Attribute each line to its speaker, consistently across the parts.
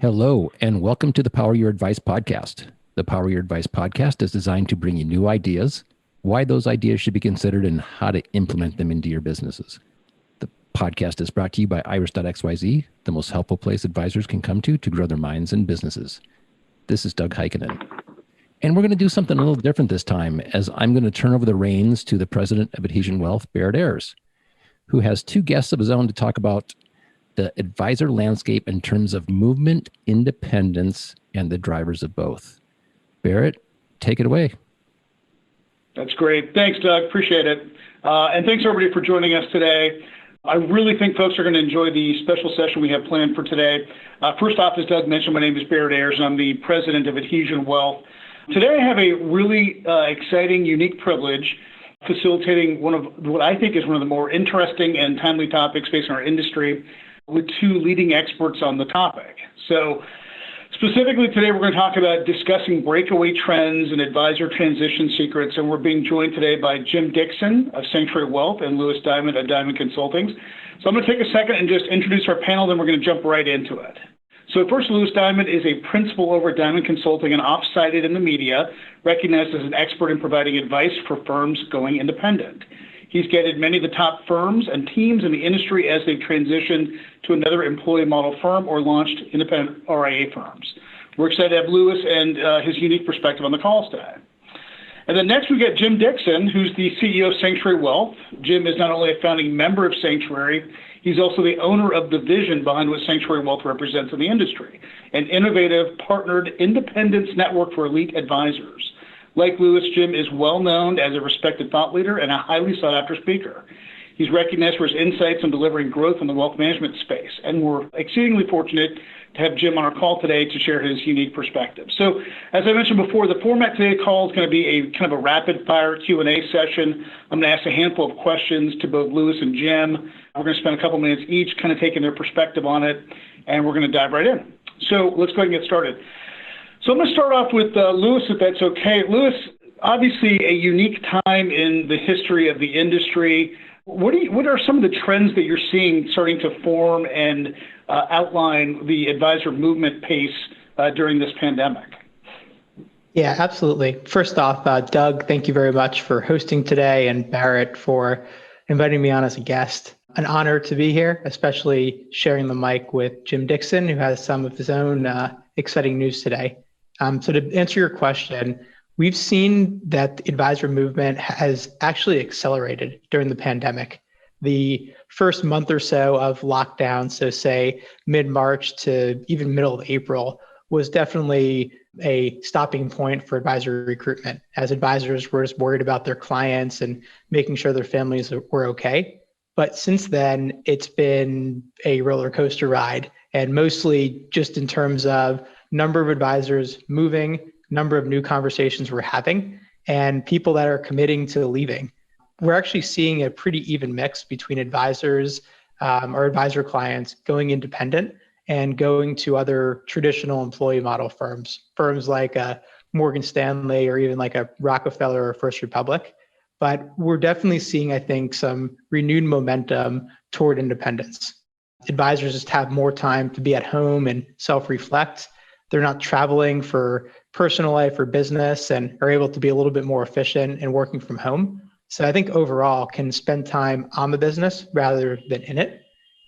Speaker 1: Hello, and welcome to the Power Your Advice podcast. The Power Your Advice podcast is designed to bring you new ideas, why those ideas should be considered, and how to implement them into your businesses. The podcast is brought to you by Iris.xyz, the most helpful place advisors can come to grow their minds and businesses. This is Doug Heikkinen. And we're going to do something a little different this time, as I'm going to turn over the reins to the president of Adhesion Wealth, Barrett Ayers, who has two guests of his own to talk about the advisor landscape in terms of movement, independence, and the drivers of both. Barrett, take it away.
Speaker 2: That's great. Thanks, Doug. Appreciate it. And thanks, everybody, for joining us today. I really think folks are going to enjoy the special session we have planned for today. First off, as Doug mentioned, my name is Barrett Ayers, and I'm the president of Adhesion Wealth. Today, I have a really exciting, unique privilege facilitating one of what I think is one of the more interesting and timely topics facing our industry, with two leading experts on the topic. So specifically today, we're going to talk about discussing breakaway trends and advisor transition secrets. And we're being joined today by Jim Dickson of Sanctuary Wealth and Lewis Diamond of Diamond Consulting. So I'm going to take a second and just introduce our panel, then we're going to jump right into it. So first, Lewis Diamond is a principal over at Diamond Consulting and oft-cited in the media, recognized as an expert in providing advice for firms going independent. He's guided many of the top firms and teams in the industry as they transitioned to another employee model firm or launched independent RIA firms. We're excited to have Lewis and his unique perspective on the calls today. And then next we get Jim Dickson, who's the CEO of Sanctuary Wealth. Jim is not only a founding member of Sanctuary, he's also the owner of the vision behind what Sanctuary Wealth represents in the industry, an innovative, partnered independence network for elite advisors. Like Lewis, Jim is well known as a respected thought leader and a highly sought-after speaker. He's recognized for his insights on delivering growth in the wealth management space, and we're exceedingly fortunate to have Jim on our call today to share his unique perspective. So, as I mentioned before, the format today's call is going to be a kind of a rapid-fire Q&A session. I'm going to ask a handful of questions to both Lewis and Jim. We're going to spend a couple minutes each kind of taking their perspective on it, and we're going to dive right in. So let's go ahead and get started. So I'm going to start off with Lewis, if that's okay. Lewis, obviously a unique time in the history of the industry. What are some of the trends that you're seeing starting to form and outline the advisor movement pace during this pandemic?
Speaker 3: Yeah, absolutely. First off, Doug, thank you very much for hosting today, and Barrett for inviting me on as a guest. An honor to be here, especially sharing the mic with Jim Dickson, who has some of his own exciting news today. So to answer your question, we've seen that the advisor movement has actually accelerated during the pandemic. The first month or so of lockdown, so say mid-March to even middle of April, was definitely a stopping point for advisor recruitment, as advisors were just worried about their clients and making sure their families were okay. But since then, it's been a roller coaster ride, and mostly just in terms of number of advisors moving, number of new conversations we're having, and people that are committing to leaving. We're actually seeing a pretty even mix between advisors or advisor clients going independent and going to other traditional employee model firms like Morgan Stanley or even like a Rockefeller or First Republic. But we're definitely seeing, I think, some renewed momentum toward independence. Advisors just have more time to be at home and self-reflect. They're not traveling for personal life or business and are able to be a little bit more efficient in working from home. So I think overall can spend time on the business rather than in it.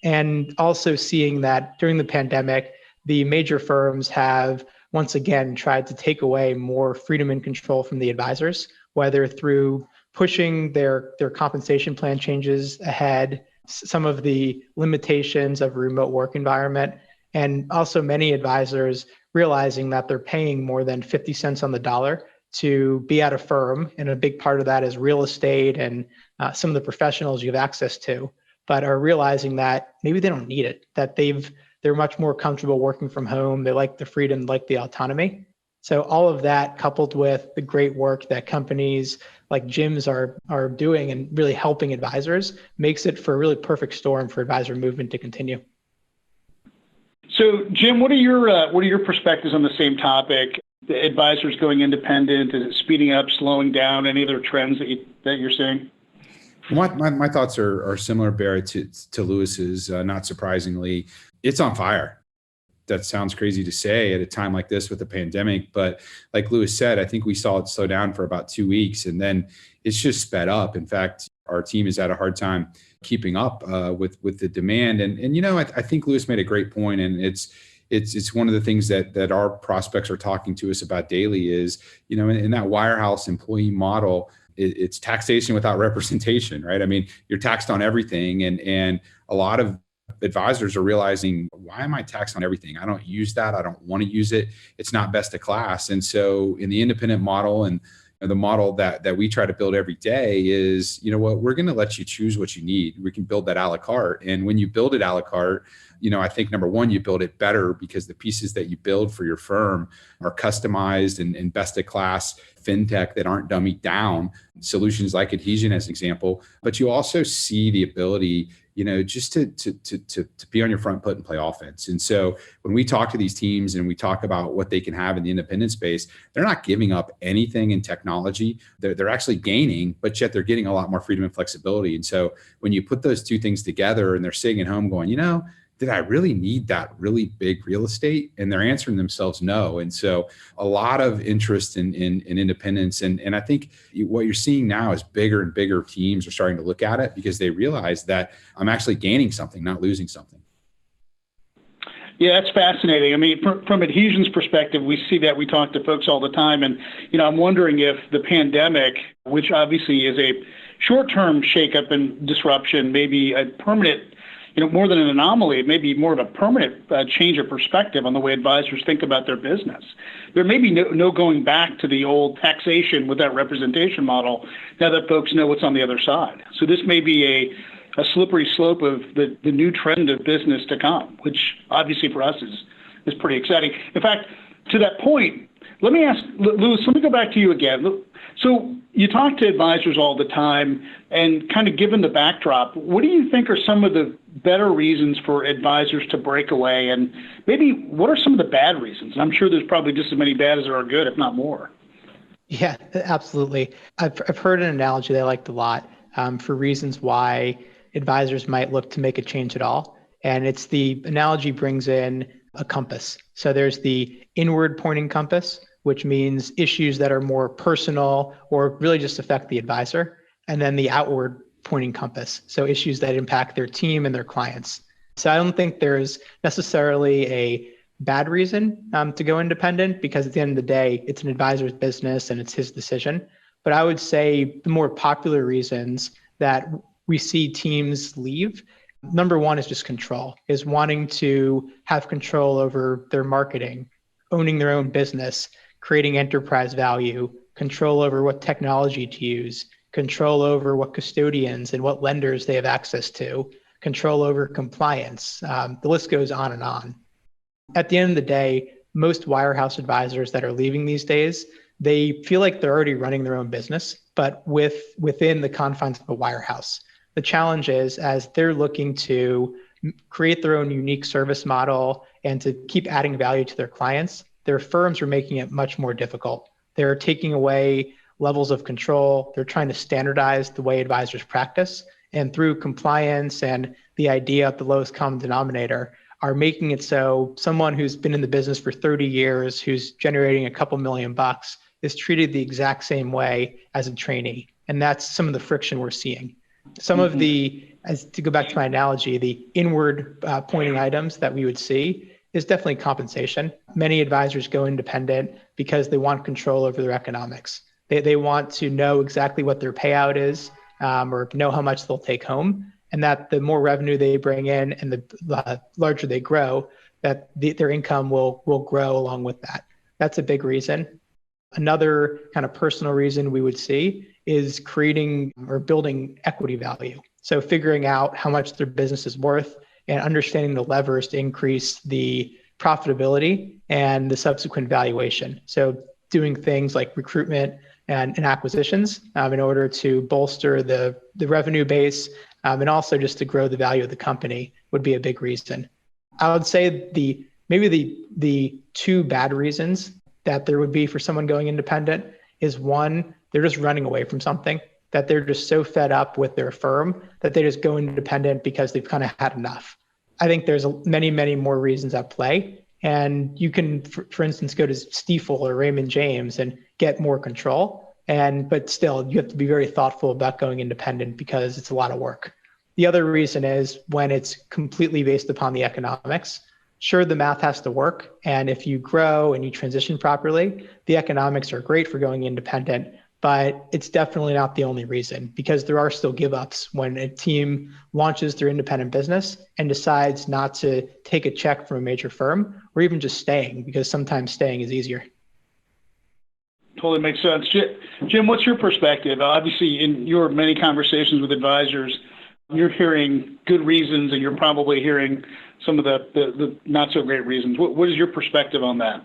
Speaker 3: And also seeing that during the pandemic, the major firms have once again tried to take away more freedom and control from the advisors, whether through pushing their compensation plan changes ahead, some of the limitations of a remote work environment, and also many advisors realizing that they're paying more than 50 cents on the dollar to be at a firm. And a big part of that is real estate and some of the professionals you have access to, but are realizing that maybe they don't need it, that they're much more comfortable working from home. They like the freedom, like the autonomy. So all of that coupled with the great work that companies like Jim's are doing and really helping advisors makes it for a really perfect storm for advisor movement to continue.
Speaker 2: So, Jim, what are your perspectives on the same topic? The advisors going independent, is it speeding up, slowing down? Any other trends that you're seeing?
Speaker 4: My thoughts are similar, Barrett, to Lewis's. Not surprisingly, it's on fire. that sounds crazy to say at a time like this with the pandemic. But like Lewis said, I think we saw it slow down for about 2 weeks, and then it's just sped up. In fact, our team has had a hard time keeping up with the demand. And I think Lewis made a great point, and it's one of the things that our prospects are talking to us about daily is, in that wirehouse employee model, it's taxation without representation, right? I mean, you're taxed on everything, and a lot of advisors are realizing, why am I taxed on everything? I don't use that. I don't want to use it. It's not best of class. And so in the independent model, and the model that we try to build every day is, we're going to let you choose what you need. We can build that a la carte. And when you build it a la carte, I think number one, you build it better because the pieces that you build for your firm are customized and best of class fintech that aren't dummied down, solutions like Adhesion as an example. But you also see the ability, just to be on your front foot and play offense. And so when we talk to these teams and we talk about what they can have in the independent space, they're not giving up anything in technology. They're actually gaining, but yet they're getting a lot more freedom and flexibility. And so when you put those two things together and they're sitting at home going, did I really need that really big real estate? And they're answering themselves no. And so a lot of interest in independence. And I think what you're seeing now is bigger and bigger teams are starting to look at it because they realize that I'm actually gaining something, not losing something.
Speaker 2: Yeah, that's fascinating. I mean, from Adhesion's perspective, we see that. We talk to folks all the time. And, I'm wondering if the pandemic, which obviously is a short-term shakeup and disruption, maybe a permanent, more than an anomaly, it may be more of a permanent change of perspective on the way advisors think about their business. There may be no going back to the old taxation without representation model now that folks know what's on the other side. So this may be a slippery slope of the new trend of business to come, which obviously for us is pretty exciting. In fact, to that point, let me ask, Lewis, let me go back to you again. So you talk to advisors all the time, and kind of given the backdrop, what do you think are some of the better reasons for advisors to break away? And maybe what are some of the bad reasons? I'm sure there's probably just as many bad as there are good, if not more.
Speaker 3: Yeah, absolutely. I've heard an analogy that I liked a lot for reasons why advisors might look to make a change at all. And it's the analogy brings in a compass. So there's the inward pointing compass, which means issues that are more personal or really just affect the advisor. And then the outward pointing compass, so issues that impact their team and their clients. So I don't think there's necessarily a bad reason to go independent, because at the end of the day, it's an advisor's business and it's his decision. But I would say the more popular reasons that we see teams leave, number one is just control, is wanting to have control over their marketing, owning their own business, creating enterprise value, control over what technology to use, control over what custodians and what lenders they have access to, control over compliance. The list goes on and on. At the end of the day, most wirehouse advisors that are leaving these days, they feel like they're already running their own business, but within the confines of a wirehouse. The challenge is, as they're looking to create their own unique service model and to keep adding value to their clients, their firms are making it much more difficult. They're taking away levels of control. They're trying to standardize the way advisors practice. And through compliance and the idea of the lowest common denominator, are making it so someone who's been in the business for 30 years, who's generating a couple $1,000,000, is treated the exact same way as a trainee. And that's some of the friction we're seeing. Some of the, as to go back to my analogy, the inward pointing items that we would see is definitely compensation. Many advisors go independent because they want control over their economics. They want to know exactly what their payout is, or know how much they'll take home, and that the more revenue they bring in and the larger they grow, that their income will grow along with that. That's a big reason. Another kind of personal reason we would see is creating or building equity value. So figuring out how much their business is worth and understanding the levers to increase the profitability and the subsequent valuation. So doing things like recruitment and acquisitions in order to bolster the revenue base, and also just to grow the value of the company would be a big reason. I would say maybe the two bad reasons that there would be for someone going independent is, one, they're just running away from something, that they're just so fed up with their firm that they just go independent because they've kind of had enough. I think there's many, many more reasons at play. And you can, for instance, go to Stifel or Raymond James and get more control. But still, you have to be very thoughtful about going independent because it's a lot of work. The other reason is when it's completely based upon the economics. Sure, the math has to work. And if you grow and you transition properly, the economics are great for going independent. But it's definitely not the only reason, because there are still give ups when a team launches their independent business and decides not to take a check from a major firm, or even just staying, because sometimes staying is easier.
Speaker 2: Totally makes sense. Jim, what's your perspective? Obviously, in your many conversations with advisors, you're hearing good reasons and you're probably hearing some of the not so great reasons. What is your perspective on that?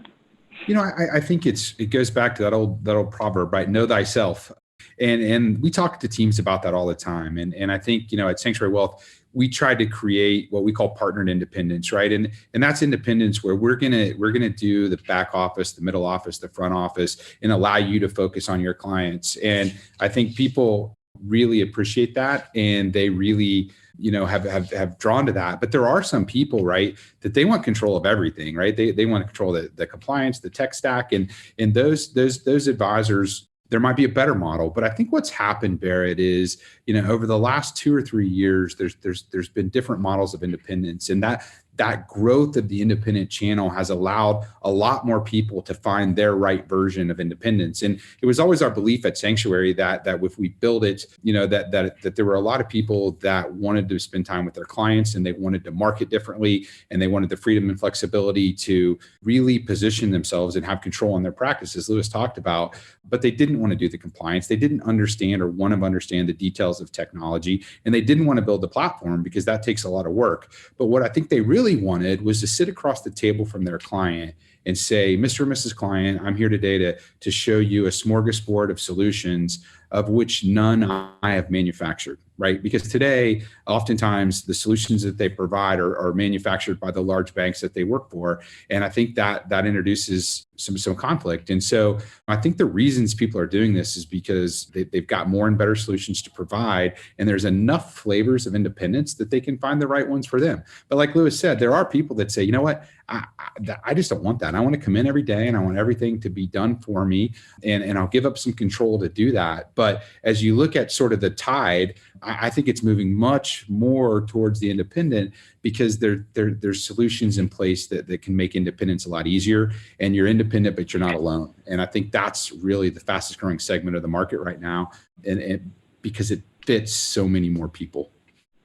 Speaker 4: I think it goes back to that old proverb, right? Know thyself. And we talk to teams about that all the time. And I think, at Sanctuary Wealth, we tried to create what we call partnered independence, right? And that's independence where we're gonna do the back office, the middle office, the front office, and allow you to focus on your clients. And I think people really appreciate that, and they really have drawn to that. But there are some people, right, that they want control of everything, right? They want to control the compliance, the tech stack, and those advisors. There might be a better model, but I think what's happened, Barrett, is over the last 2 or 3 years, there's been different models of independence, and that growth of the independent channel has allowed a lot more people to find their right version of independence. And it was always our belief at Sanctuary that if we build it, that there were a lot of people that wanted to spend time with their clients, and they wanted to market differently, and they wanted the freedom and flexibility to really position themselves and have control on their practice, as Lewis talked about. But they didn't want to do the compliance. They didn't understand or want to understand the details of technology, and they didn't want to build the platform because that takes a lot of work. But what I think they really wanted was to sit across the table from their client and say, Mr. and Mrs. Client, I'm here today to show you a smorgasbord of solutions, of which none I have manufactured, right? Because today, oftentimes the solutions that they provide are manufactured by the large banks that they work for. And I think that introduces some conflict. And so I think the reasons people are doing this is because they've got more and better solutions to provide, and there's enough flavors of independence that they can find the right ones for them. But like Lewis said, there are people that say, you know what, I just don't want that. I want to come in every day and I want everything to be done for me, and I'll give up some control to do that. But as you look at sort of the tide, I think it's moving much more towards the independent, because there's solutions in place that can make independence a lot easier, and you're independent, but you're not alone. And I think that's really the fastest growing segment of the market right now, and because it fits so many more people.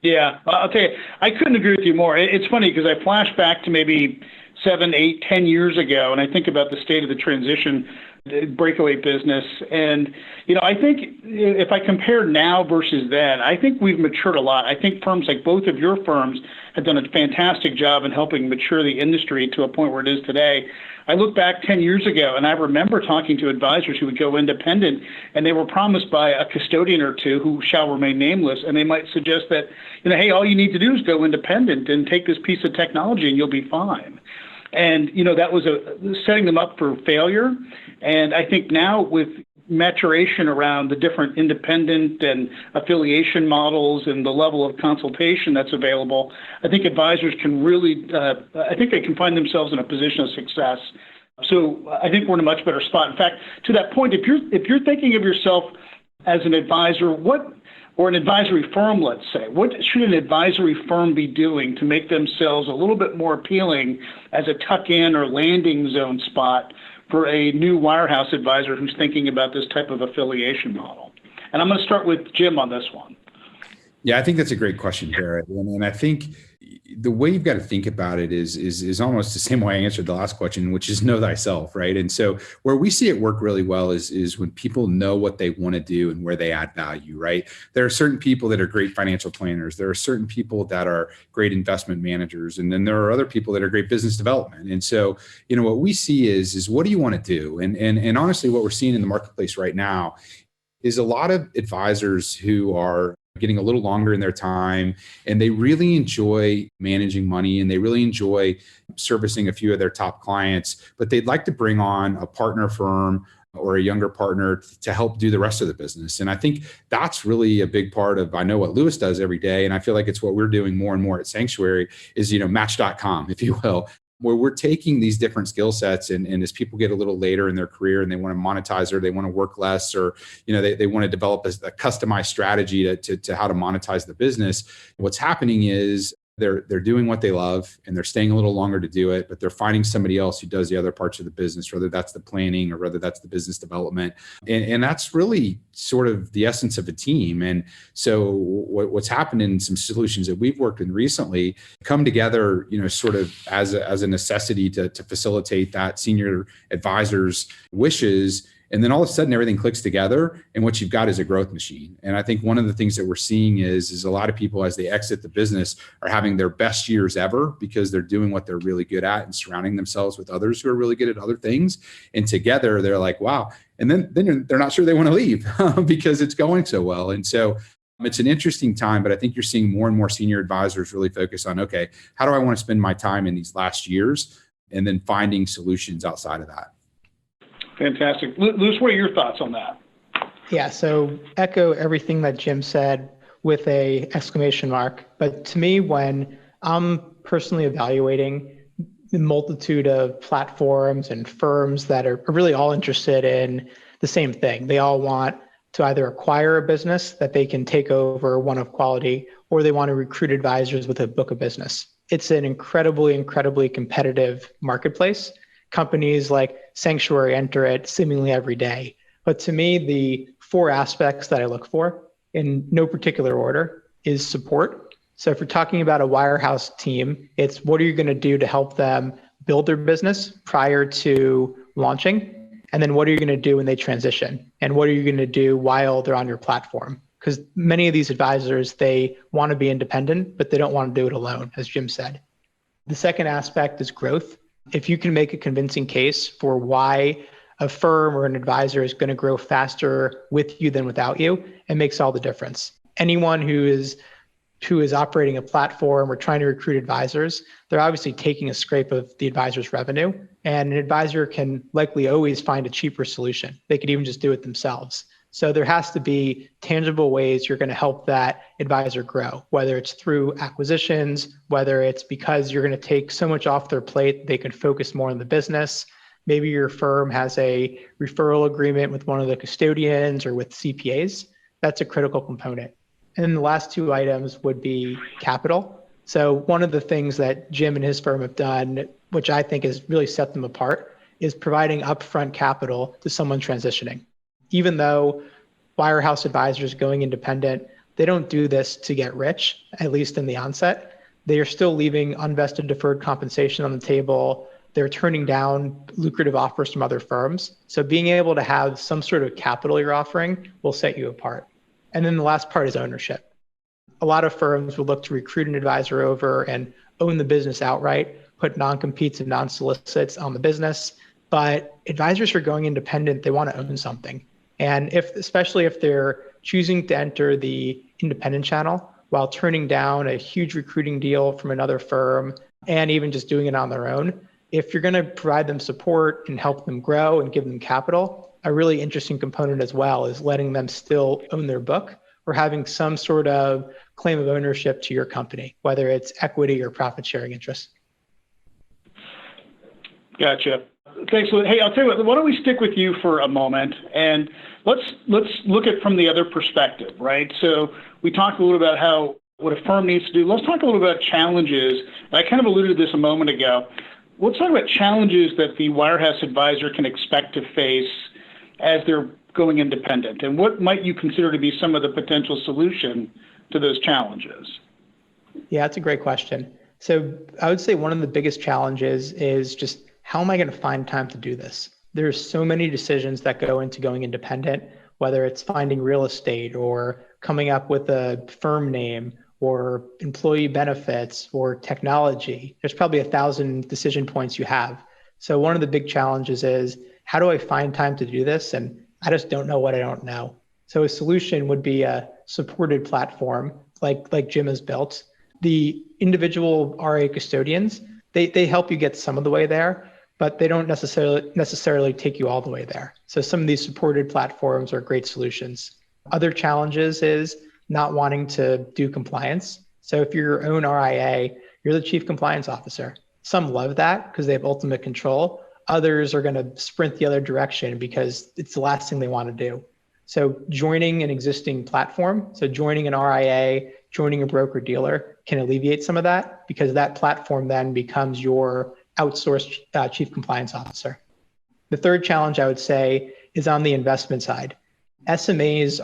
Speaker 2: Yeah, I'll tell you, I couldn't agree with you more. It's funny because I flash back to maybe 7, 8, 10 years ago, and I think about the state of the transition breakaway business. And, I think if I compare now versus then, I think we've matured a lot. I think firms like both of your firms have done a fantastic job in helping mature the industry to a point where it is today. I look back 10 years ago, and I remember talking to advisors who would go independent, and they were promised by a custodian or two who shall remain nameless, and they might suggest that, hey, all you need to do is go independent and take this piece of technology and you'll be fine. And, that was setting them up for failure. And I think now with maturation around the different independent and affiliation models and the level of consultation that's available, I think advisors can really, I think they can find themselves in a position of success. So I think we're in a much better spot. In fact, to that point, if you're thinking of yourself as an advisor, or an advisory firm, let's say, what should an advisory firm be doing to make themselves a little bit more appealing as a tuck-in or landing zone spot for a new wirehouse advisor who's thinking about this type of affiliation model? And I'm going to start with Jim on this one.
Speaker 4: Yeah, I think that's a great question, Barrett. And I think the way you've got to think about it is almost the same way I answered the last question, which is know thyself, right? And so where we see it work really well is when people know what they want to do and where they add value, right? There are certain people that are great financial planners. There are certain people that are great investment managers. And then there are other people that are great business development. And so, what we see is what do you want to do? And honestly, what we're seeing in the marketplace right now is a lot of advisors who are getting a little longer in their time, and they really enjoy managing money, and they really enjoy servicing a few of their top clients, but they'd like to bring on a partner firm or a younger partner to help do the rest of the business. And I think that's really a big part of, I know what Lewis does every day, and I feel like it's what we're doing more and more at Sanctuary is, Match.com, if you will. where we're taking these different skill sets and as people get a little later in their career and they want to monetize or they want to work less or they want to develop a customized strategy to how to monetize the business, what's happening is they're doing what they love and they're staying a little longer to do it, but they're finding somebody else who does the other parts of the business, whether that's the planning or whether that's the business development. And that's really sort of the essence of a team. And so what's happened in some solutions that we've worked in recently come together, sort of as a necessity to facilitate that senior advisor's wishes. And then all of a sudden everything clicks together and what you've got is a growth machine. And I think one of the things that we're seeing is a lot of people as they exit the business are having their best years ever because they're doing what they're really good at and surrounding themselves with others who are really good at other things. And together they're like, wow. And then they're not sure they want to leave because it's going so well. And so it's an interesting time, but I think you're seeing more and more senior advisors really focus on, okay, how do I want to spend my time in these last years? And then finding solutions outside of that.
Speaker 2: Fantastic. Lewis, what are your thoughts on that?
Speaker 3: Yeah, so echo everything that Jim said with a exclamation mark. But to me, when I'm personally evaluating the multitude of platforms and firms that are really all interested in the same thing, they all want to either acquire a business that they can take over one of quality, or they want to recruit advisors with a book of business. It's an incredibly competitive marketplace. Companies like Sanctuary enter it seemingly every day. But to me, the 4 aspects that I look for in no particular order is support. So if you're talking about a wirehouse team, it's what are you going to do to help them build their business prior to launching? And then what are you going to do when they transition? And what are you going to do while they're on your platform? Because many of these advisors, they want to be independent, but they don't want to do it alone, as Jim said. The second aspect is growth. If you can make a convincing case for why a firm or an advisor is going to grow faster with you than without you, it makes all the difference. Anyone who is operating a platform or trying to recruit advisors, they're obviously taking a scrape of the advisor's revenue, and an advisor can likely always find a cheaper solution. They could even just do it themselves. So there has to be tangible ways you're going to help that advisor grow, whether it's through acquisitions, whether it's because you're going to take so much off their plate, they can focus more on the business. Maybe your firm has a referral agreement with one of the custodians or with CPAs. That's a critical component. And then the last 2 items would be capital. So one of the things that Jim and his firm have done, which I think has really set them apart, is providing upfront capital to someone transitioning. Even though wirehouse advisors going independent, they don't do this to get rich, at least in the onset. They are still leaving unvested deferred compensation on the table. They're turning down lucrative offers from other firms. So being able to have some sort of capital you're offering will set you apart. And then the last part is ownership. A lot of firms will look to recruit an advisor over and own the business outright, put non-competes and non-solicits on the business. But advisors who are going independent, they want to own something. And especially if they're choosing to enter the independent channel while turning down a huge recruiting deal from another firm and even just doing it on their own, if you're going to provide them support and help them grow and give them capital, a really interesting component as well is letting them still own their book or having some sort of claim of ownership to your company, whether it's equity or profit sharing interest.
Speaker 2: Gotcha. Thanks. Hey, I'll tell you what, why don't we stick with you for a moment and let's look at from the other perspective, right? So we talked a little about what a firm needs to do. Let's talk a little about challenges. I kind of alluded to this a moment ago. Let's talk about challenges that the wirehouse advisor can expect to face as they're going independent. And what might you consider to be some of the potential solution to those challenges?
Speaker 3: Yeah, that's a great question. So I would say one of the biggest challenges is just how am I going to find time to do this? There's so many decisions that go into going independent, whether it's finding real estate or coming up with a firm name or employee benefits or technology. There's probably 1,000 decision points you have. So one of the big challenges is how do I find time to do this? And I just don't know what I don't know. So a solution would be a supported platform like Jim has built. The individual RA custodians, they help you get some of the way there, but they don't necessarily take you all the way there. So some of these supported platforms are great solutions. Other challenges is not wanting to do compliance. So if you're your own RIA, you're the chief compliance officer. Some love that because they have ultimate control. Others are going to sprint the other direction because it's the last thing they want to do. So joining an existing platform, so joining an RIA, joining a broker dealer can alleviate some of that because that platform then becomes your outsourced chief compliance officer. The third challenge I would say is on the investment side. SMAs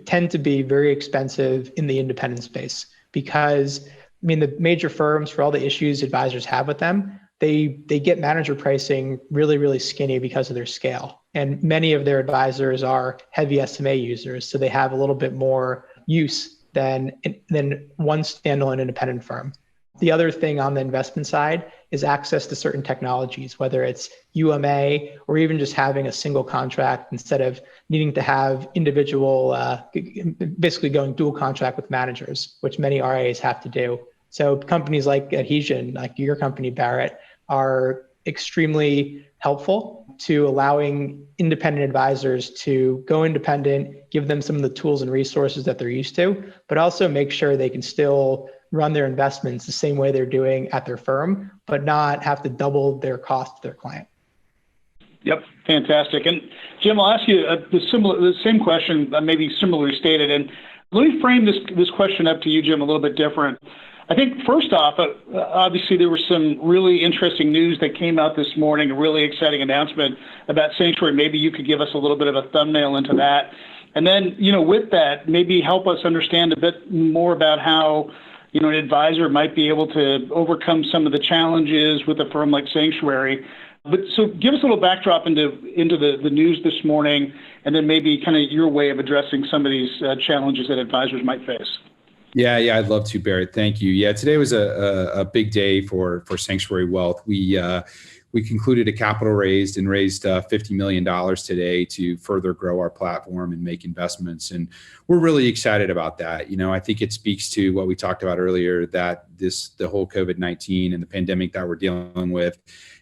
Speaker 3: tend to be very expensive in the independent space because, the major firms, for all the issues advisors have with them, they get manager pricing really, really skinny because of their scale. And many of their advisors are heavy SMA users, so they have a little bit more use than one standalone independent firm. The other thing on the investment side is access to certain technologies, whether it's UMA or even just having a single contract instead of needing to have individual, basically going dual contract with managers, which many RIAs have to do. So companies like Adhesion, like your company, Barrett, are extremely helpful to allowing independent advisors to go independent, give them some of the tools and resources that they're used to, but also make sure they can still run their investments the same way they're doing at their firm, but not have to double their cost to their client.
Speaker 2: Yep, fantastic. And Jim, I'll ask you the same question, maybe similarly stated. And let me frame this question up to you, Jim, a little bit different. I think first off, obviously there was some really interesting news that came out this morning, a really exciting announcement about Sanctuary. Maybe you could give us a little bit of a thumbnail into that. And then, with that, maybe help us understand a bit more about how an advisor might be able to overcome some of the challenges with a firm like Sanctuary. But so give us a little backdrop into the news this morning, and then maybe kind of your way of addressing some of these challenges that advisors might face.
Speaker 4: Yeah, I'd love to, Barrett. Thank you. Yeah, today was a big day for Sanctuary Wealth. We concluded a capital raise and raised $50 million today to further grow our platform and make investments. And we're really excited about that. I think it speaks to what we talked about earlier, that the whole COVID-19 and the pandemic that we're dealing with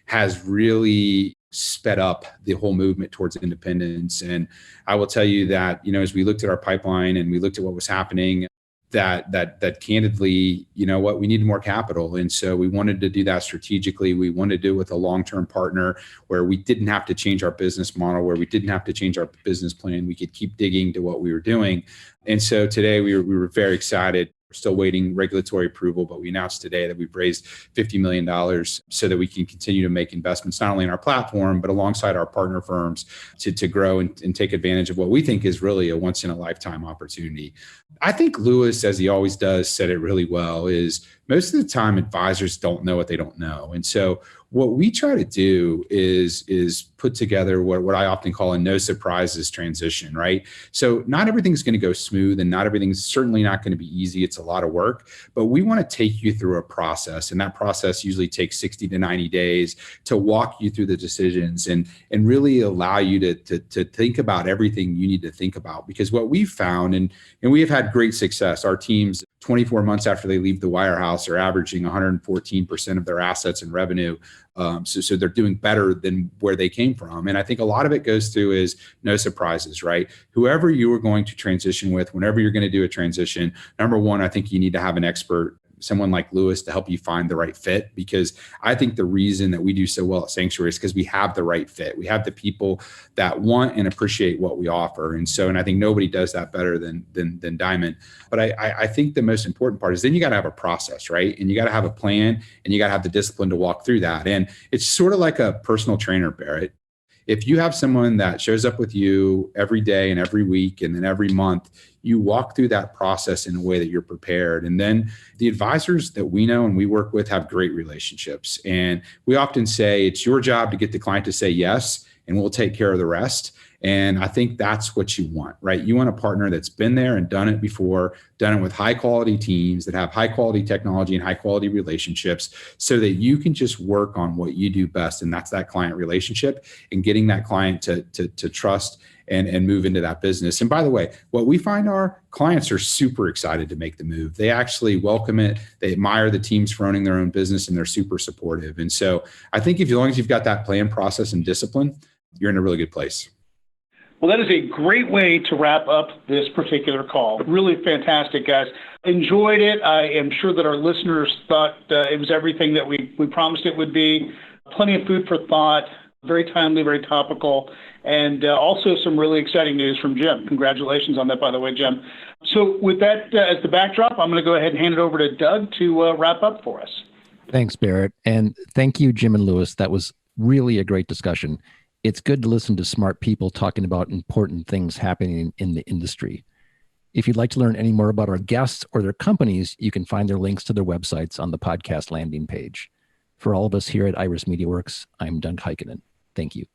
Speaker 4: has really sped up the whole movement towards independence. And I will tell you that, as we looked at our pipeline and we looked at what was happening, that candidly, we needed more capital. And so we wanted to do that strategically. We wanted to do it with a long-term partner where we didn't have to change our business model, where we didn't have to change our business plan. We could keep digging to what we were doing. And so today we were very excited. We're still waiting regulatory approval, but we announced today that we've raised $50 million so that we can continue to make investments, not only in our platform, but alongside our partner firms to grow and take advantage of what we think is really a once in a lifetime opportunity. I think Lewis, as he always does, said it really well, is most of the time advisors don't know what they don't know. And so what we try to do is put together what I often call a no surprises transition, right? So not everything's going to go smooth and not everything's certainly not going to be easy. It's a lot of work, but we want to take you through a process. And that process usually takes 60 to 90 days to walk you through the decisions and really allow you to think about everything you need to think about. Because what we've found, and we have had great success, our teams 24 months after they leave the wirehouse are averaging 114% of their assets and revenue. So they're doing better than where they came from. And I think a lot of it goes through is no surprises, right? Whoever you are going to transition with, whenever you're going to do a transition, number one, I think you need to have an expert, someone like Lewis, to help you find the right fit. Because I think the reason that we do so well at Sanctuary is because we have the right fit. We have the people that want and appreciate what we offer. And I think nobody does that better than Diamond. But I think the most important part is then you got to have a process, right? And you got to have a plan and you got to have the discipline to walk through that. And it's sort of like a personal trainer, Barrett. If you have someone that shows up with you every day and every week and then every month, you walk through that process in a way that you're prepared. And then the advisors that we know and we work with have great relationships. And we often say it's your job to get the client to say yes, and we'll take care of the rest. And I think that's what you want, right? You want a partner that's been there and done it before, done it with high quality teams that have high quality technology and high quality relationships so that you can just work on what you do best. And that's that client relationship and getting that client to trust and move into that business. And by the way, what we find our clients are super excited to make the move. They actually welcome it. They admire the teams for owning their own business and they're super supportive. And so I think as long as you've got that plan, process, and discipline, you're in a really good place.
Speaker 2: Well, that is a great way to wrap up this particular call. Really fantastic, guys. Enjoyed it. I am sure that our listeners thought it was everything that we promised it would be. Plenty of food for thought, very timely, very topical, and also some really exciting news from Jim. Congratulations on that, by the way, Jim. So with that as the backdrop, I'm going to go ahead and hand it over to Doug to wrap up for us.
Speaker 1: Thanks, Barrett. And thank you, Jim and Lewis. That was really a great discussion. It's good to listen to smart people talking about important things happening in the industry. If you'd like to learn any more about our guests or their companies, you can find their links to their websites on the podcast landing page. For all of us here at Iris Media Works, I'm Doug Heikkinen. Thank you.